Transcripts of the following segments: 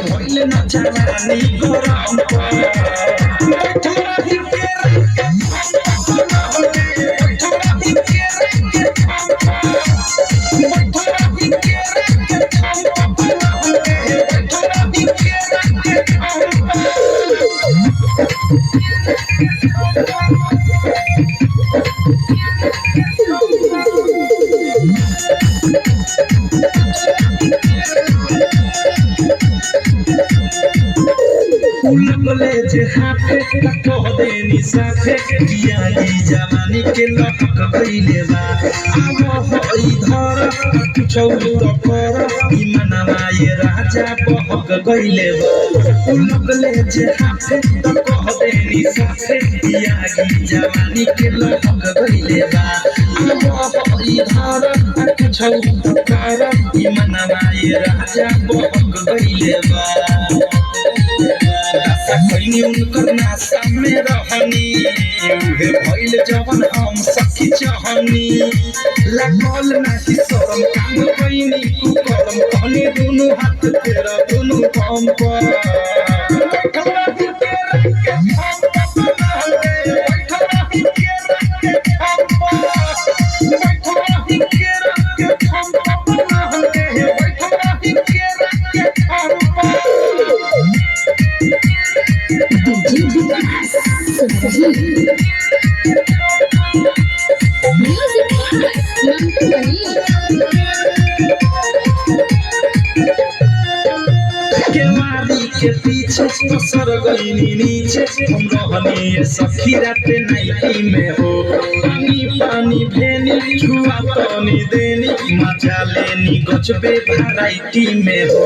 भइल न जवानी गरम लगले जे हाथे कह देनी साथे जियानी जवानी के लहक गइले बा आव होई धर कुछौ तो कर ई मनवा ये राजा बहक गइले बा लगले जे हाथे कह देनी साथे जियानी जवानी के लहक गइले बा आव होई धर कुछौ तो कर ई मनवा ये राजा बहक गइले बा कहीं उनकर नासा में रहनी उहे भइल जवन हम सखी चाहनी लागल नाही शरम काम कइनी तू करम कहनी दुनु हाथ तेरा दुनु काम पर के पीछे पसर गईनी नीचे हम रहनी सखी राते नाइटी में हो पानी पानी भेनी छुआ तनी देनी मजा लेनी गजबे वैरायटी में हो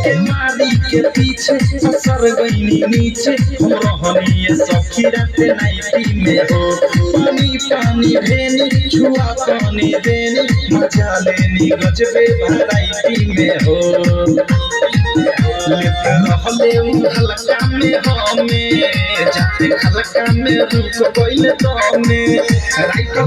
केवारी के पीछे पसर गईनी नीचे हम रहनी सखी राते नाइटी में हो पानी पानी भेनी छुआ तनी देनी मजा लेनी गजबे वैरायटी में हो लेते रहले हल्का में हमें जाते हल्का में रुक गइल तो में राइट